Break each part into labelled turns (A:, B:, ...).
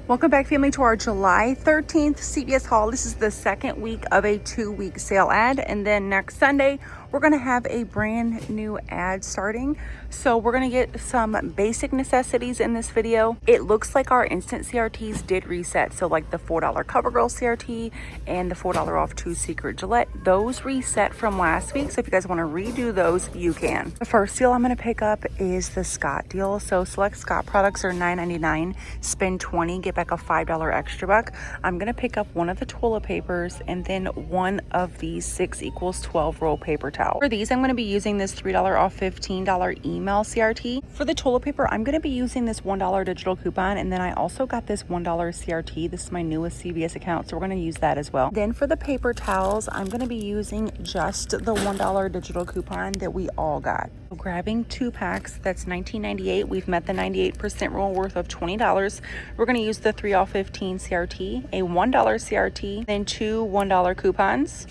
A: Welcome back, family, to our July 13th CVS haul. This is the second week of a 2-week sale ad, and then next Sunday we're going to have a brand new ad starting. So we're going to get some basic necessities in this video. It looks like our instant CRTs did reset, so like the $4 CoverGirl CRT and the $4 off 2 Secret Gillette, those reset from last week. So if you guys want to redo those, you can. The first deal I'm going to pick up is the Scott deal. So select Scott products are $9.99, spend $20, get back a $5 extra buck. I'm going to pick up one of the toilet papers and then one of these 6 equals 12 roll paper towel. For these, I'm going to be using this $3 off $15 email CRT. For the toilet paper, I'm going to be using this $1 digital coupon, and then I also got this $1 CRT. This is my newest CVS account, so we're going to use that as well. Then for the paper towels, I'm going to be using just the $1 digital coupon that we all got. So grabbing 2 packs, that's $19.98. We've met the 98% rule, worth of $20. We're going to use the 3 off 15 CRT, a $1 CRT, then 2 $1 coupons.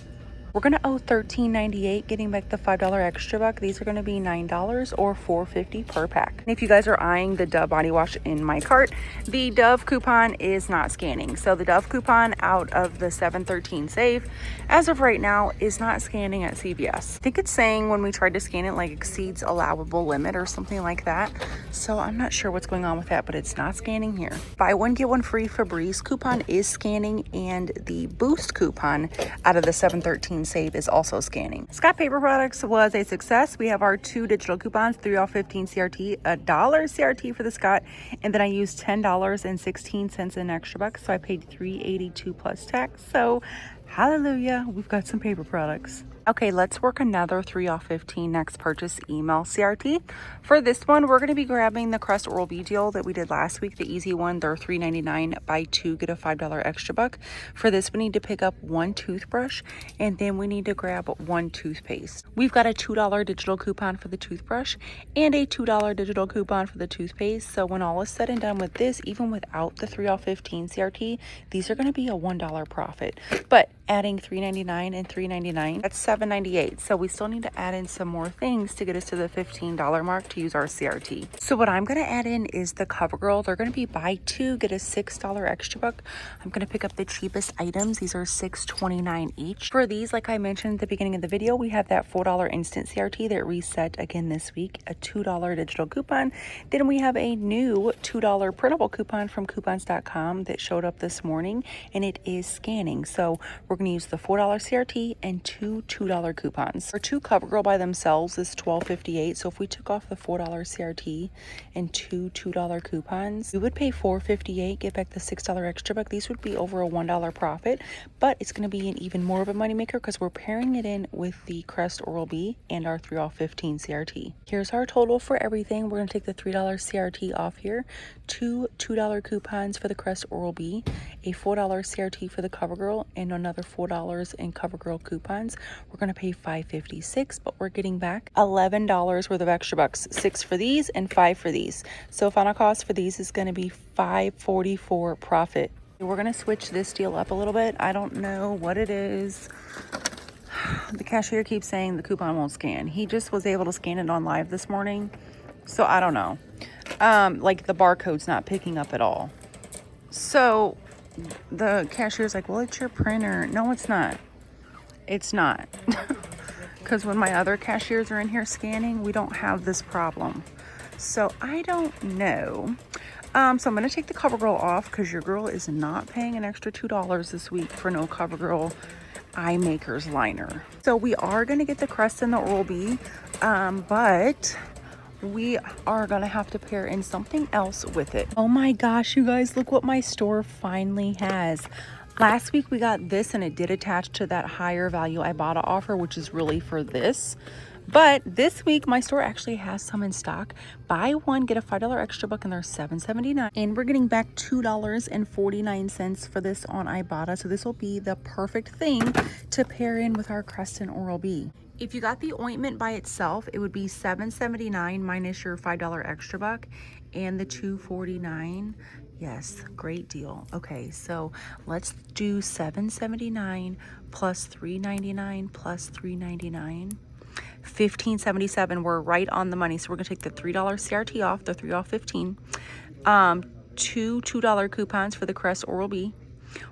A: We're going to owe $13.98, getting back the $5 extra buck. These are going to be $9 or $4.50 per pack. And if you guys are eyeing the Dove body wash in my cart, the Dove coupon is not scanning. So the Dove coupon out of the 713 save, as of right now, is not scanning at CVS. I think it's saying when we tried to scan it, like exceeds allowable limit or something like that. So I'm not sure what's going on with that, but it's not scanning here. Buy one, get one free Febreze coupon is scanning, and the Boost coupon out of the 713 save is also scanning. Scott Paper Products was a success. We have our 2 digital coupons, 3 off 15 CRT, a $1 CRT for the Scott, and then I used $10.16 in extra bucks, so I paid $3.82 plus tax. So hallelujah, we've got some paper products. Okay, let's work another 3 off 15 next purchase email CRT. For this one, we're going to be grabbing the Crest Oral-B deal that we did last week, the easy one. They're $3.99, buy 2, get a $5 extra buck. For this, we need to pick up 1 toothbrush, and then we need to grab 1 toothpaste. We've got a $2 digital coupon for the toothbrush and a $2 digital coupon for the toothpaste. So when all is said and done with this, even without the 3 off 15 CRT, these are going to be a $1 profit. But adding $3.99 and $3.99, that's $7.98. So we still need to add in some more things to get us to the $15 mark to use our CRT. So what I'm going to add in is the CoverGirl. They're going to be buy 2, get a $6 extra buck. I'm going to pick up the cheapest items. These are $6.29 each. For these, like I mentioned at the beginning of the video, we have that $4 instant CRT that reset again this week, a $2 digital coupon. Then we have a new $2 printable coupon from coupons.com that showed up this morning, and it is scanning. So we're going to use the $4 CRT and 2 $2 coupons. For 2 CoverGirl by themselves is $12.58. So if we took off the $4 CRT and 2 $2 coupons, we would pay $4.58, get back the $6 extra buck. These would be over a $1 profit, but it's going to be an even more of a moneymaker because we're pairing it in with the Crest Oral-B and our 3 off 15 CRT. Here's our total for everything. We're going to take the $3 CRT off here, 2 $2 coupons for the Crest Oral-B, a $4 CRT for the CoverGirl, and another $4 in CoverGirl coupons. We're going to pay $5.56, but we're getting back $11 worth of extra bucks, 6 for these and 5 for these. So final cost for these is going to be $5.44 profit. We're going to switch this deal up a little bit. I don't know what it is. The cashier keeps saying the coupon won't scan. He just was able to scan it on live this morning, so I don't know. Like the barcode's not picking up at all. So the cashier's like, well, it's your printer. No, it's not. It's not. Because when my other cashiers are in here scanning, we don't have this problem. So I don't know. So I'm going to take the CoverGirl off because your girl is not paying an extra $2 this week for no CoverGirl Eye Makers liner. So we are going to get the Crest and the Oral-B, but we are gonna have to pair in something else with it. Oh my gosh, you guys, look what my store finally has. Last week we got this, and it did attach to that higher value Ibotta offer, which is really for this. But this week my store actually has some in stock. Buy one, get a $5 extra buck, and they're $7.79. And we're getting back $2.49 for this on Ibotta. So this will be the perfect thing to pair in with our Crest and Oral-B. If you got the ointment by itself, it would be $7.79 minus your $5 extra buck and the $2.49. Yes, great deal. Okay, so let's do $7.79 plus $3.99 plus $3.99. $15.77. We're right on the money. So we're gonna take the $3 CRT off, the 3 off 15. two $2 coupons for the Crest Oral-B.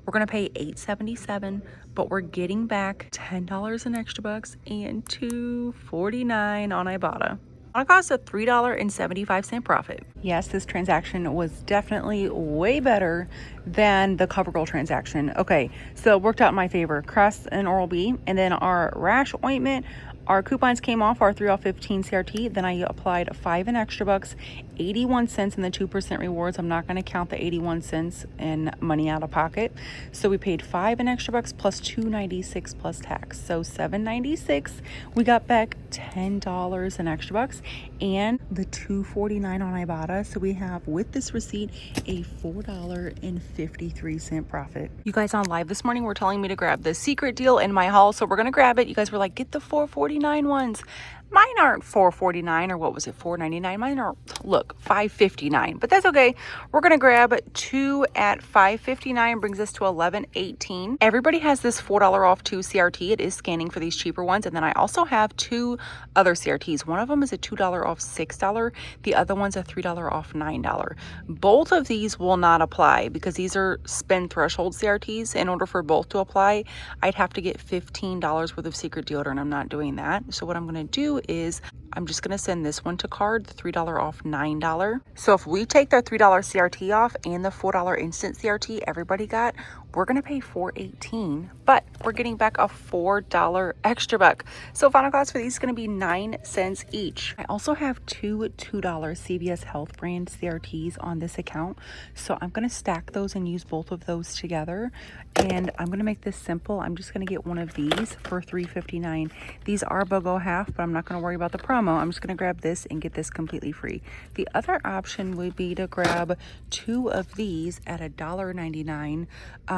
A: We're gonna pay $8.77, but we're getting back $10 in extra bucks and $2.49 on Ibotta. It cost a $3.75 profit. Yes, this transaction was definitely way better than the CoverGirl transaction. Okay, so it worked out in my favor. Crest and Oral-B, and then our Rash ointment. Our coupons came off our 3 off 15 CRT. Then I applied 5 in extra bucks, 81 cents in the 2% rewards. I'm not going to count the 81 cents in money out of pocket. So we paid 5 in extra bucks plus $2.96 plus tax. So $7.96. We got back $10 in extra bucks and the $2.49 on Ibotta. So we have, with this receipt, a $4.53 profit. You guys on live this morning were telling me to grab the secret deal in my haul, so we're gonna grab it. You guys were like, get the $4.49 ones. Mine aren't $4.49, or what was it, $4.99? Mine are, look, $5.59, but that's okay. We're gonna grab 2 at $5.59, brings us to $11.18. Everybody has this $4 off 2 CRT. It is scanning for these cheaper ones, and then I also have 2 other CRTs. One of them is a $2 off $6. The other one's a $3 off $9. Both of these will not apply because these are spend threshold CRTs. In order for both to apply, I'd have to get $15 worth of secret deodorant. I'm not doing that. So what I'm gonna do is I'm just gonna send this one to card, the $3 off $9. So if we take the $3 CRT off and the $4 instant CRT everybody got, we're gonna pay $4.18, but we're getting back a $4 extra buck. So final cost for these is gonna be 9 cents each. I also have 2 $2 CVS Health brand CRTs on this account. So I'm gonna stack those and use both of those together. And I'm gonna make this simple. I'm just gonna get one of these for $3.59. These are BOGO half, but I'm not gonna worry about the promo. I'm just gonna grab this and get this completely free. The other option would be to grab 2 of these at $1.99.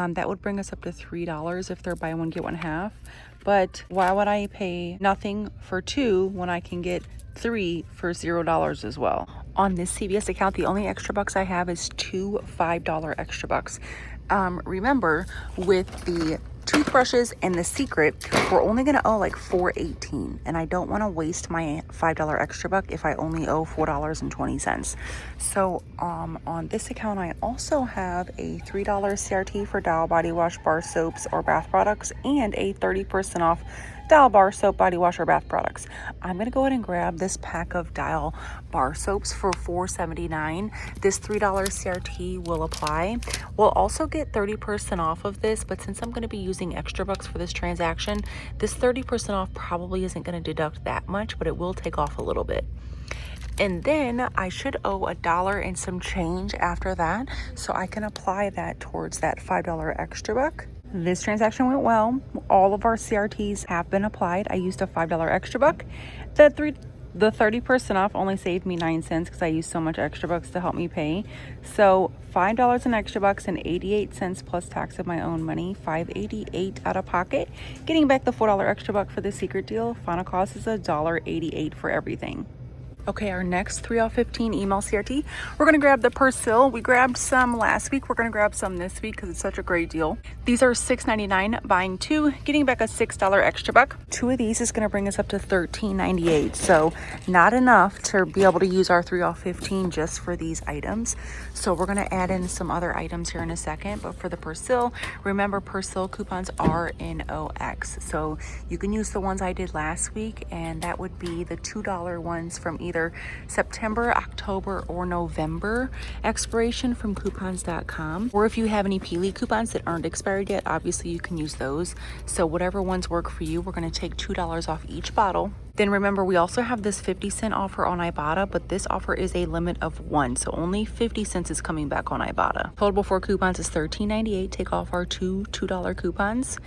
A: That would bring us up to $3 if they're buy one get one half. But why would I pay nothing for 2 when I can get 3 for $0 as well? On this CVS account, the only extra bucks I have is 2 $5 extra bucks. Remember, with the toothbrushes and the secret, we're only gonna owe like $4.18, and I don't want to waste my $5 extra buck if I only owe $4.20. So on this account, I also have a $3 CRT for Dial body wash, bar soaps, or bath products, and a 30% off Dial bar soap, body wash, or bath products. I'm gonna go ahead and grab this pack of Dial bar soaps for $4.79. This $3 CRT will apply. We'll also get 30% off of this, but since I'm gonna be using extra bucks for this transaction, this 30% off probably isn't gonna deduct that much, but it will take off a little bit. And then I should owe $1 and some change after that, so I can apply that towards that $5 extra buck. This transaction went well. All of our CRTs have been applied. I used a $5 extra buck. The 30% off only saved me 9 cents because I used so much extra bucks to help me pay. So $5 in extra bucks and 88 cents plus tax of my own money, $5.88 out of pocket. Getting back the $4 extra buck for the secret deal. Final cost is $1.88 for everything. Okay, our next 3 off 15 email CRT, we're gonna grab the Persil. We grabbed some last week. We're gonna grab some this week because it's such a great deal. These are $6.99, buying 2, getting back a $6 extra buck. 2 of these is gonna bring us up to $13.98. So not enough to be able to use our 3 off 15 just for these items. So we're gonna add in some other items here in a second. But for the Persil, remember Persil coupons are in OX. So you can use the ones I did last week, and that would be the $2 ones from either September, October, or November expiration from coupons.com. Or if you have any Peely coupons that aren't expired yet, obviously you can use those. So whatever ones work for you, we're going to take $2 off each bottle. Then remember, we also have this 50-cent offer on Ibotta, but this offer is a limit of 1, so only 50 cents is coming back on Ibotta. Total before coupons is $13.98. Take off our 2 $2 coupons,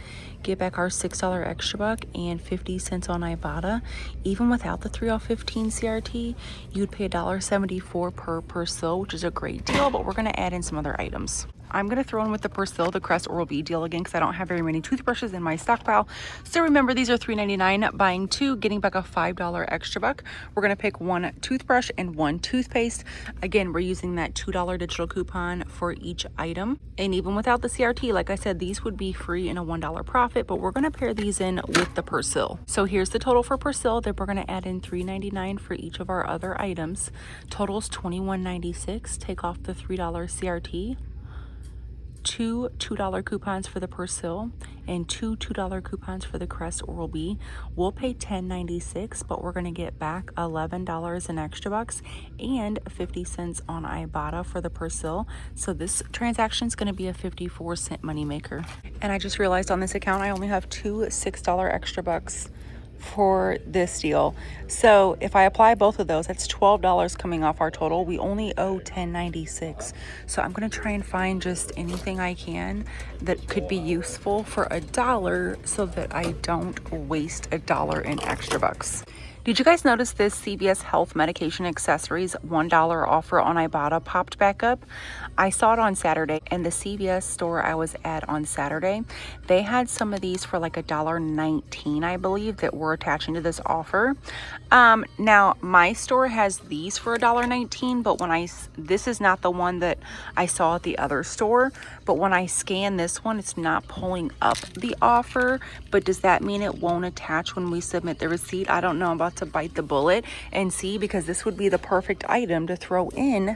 A: get back our $6 extra buck and 50 cents on Ibotta. Even without the 3 off 15 CRT, you'd pay $1.74 per Persil, which is a great deal, but we're gonna add in some other items. I'm going to throw in with the Persil, the Crest Oral-B deal again because I don't have very many toothbrushes in my stockpile. So remember, these are $3.99, buying 2, getting back a $5 extra buck. We're going to pick 1 toothbrush and 1 toothpaste. Again, we're using that $2 digital coupon for each item. And even without the CRT, like I said, these would be free and a $1 profit, but we're going to pair these in with the Persil. So here's the total for Persil. Then we're going to add in $3.99 for each of our other items. Totals $21.96. Take off the $3 CRT. 2 $2 coupons for the Persil and 2 $2 coupons for the Crest Oral-B. We'll pay $10.96, but we're going to get back $11 in extra bucks and 50 cents on Ibotta for the Persil. So this transaction is going to be a 54-cent moneymaker. And I just realized on this account I only have 2 $6 extra bucks for this deal. So if I apply both of those, that's $12 coming off our total. We only owe $10.96. So I'm going to try and find just anything I can that could be useful for $1 so that I don't waste $1 in extra bucks. Did you guys notice this CVS Health Medication Accessories $1 offer on Ibotta popped back up? I saw it on Saturday, and the CVS store I was at on Saturday, they had some of these for like $1.19, I believe, that were attaching to this offer. Now my store has these for $1.19, but this is not the one that I saw at the other store, but when I scan this one, it's not pulling up the offer. But does that mean it won't attach when we submit the receipt? I don't know. I'm about to bite the bullet and see, because this would be the perfect item to throw in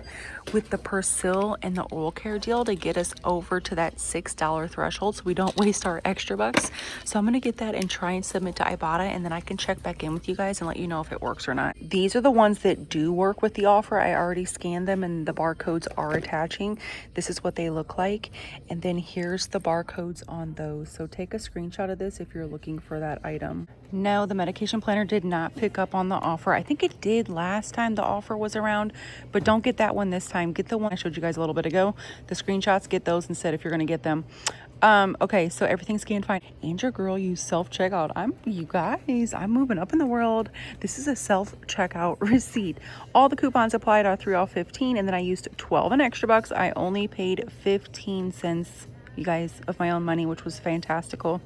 A: with the Persil and the oral care deal to get us over to that $6 threshold so we don't waste our extra bucks. So I'm going to get that and try and submit to Ibotta, and then I can check back in with you guys and let you know if it works or not. These are the ones that do work with the offer. I already scanned them and the barcodes are attaching. This is what they look like. And then here's the barcodes on those. So take a screenshot of this if you're looking for that item. No, the medication planner did not pick up on the offer. I think it did last time the offer was around, but don't get that one this time. Get the one I showed you guys a little bit ago. The screenshots, get those instead if you're going to get them. Okay, so everything's scanned fine. And your girl used self-checkout. You guys, I'm moving up in the world. This is a self-checkout receipt. All the coupons applied are 3 off 15, and then I used 12 in extra bucks. I only paid 15 cents, you guys, of my own money, which was fantastical.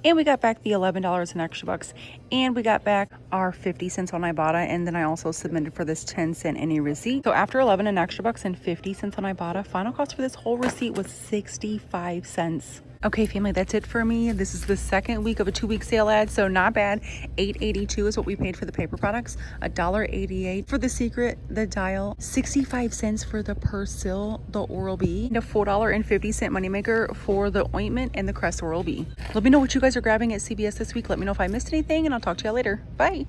A: And we got back the $11 in extra bucks, and we got back our 50 cents on Ibotta, and then I also submitted for this 10-cent any receipt. So after 11 in extra bucks and 50 cents on Ibotta, final cost for this whole receipt was 65 cents. Okay, family, that's it for me. This is the second week of a 2-week sale ad, so not bad. $8.82 is what we paid for the paper products, $1.88 for the Secret, the Dial, 65 cents for the Persil, the Oral-B, and a $4.50 moneymaker for the ointment and the Crest Oral-B. Let me know what you guys are grabbing at CVS this week. Let me know if I missed anything, and I'll talk to you later. Bye.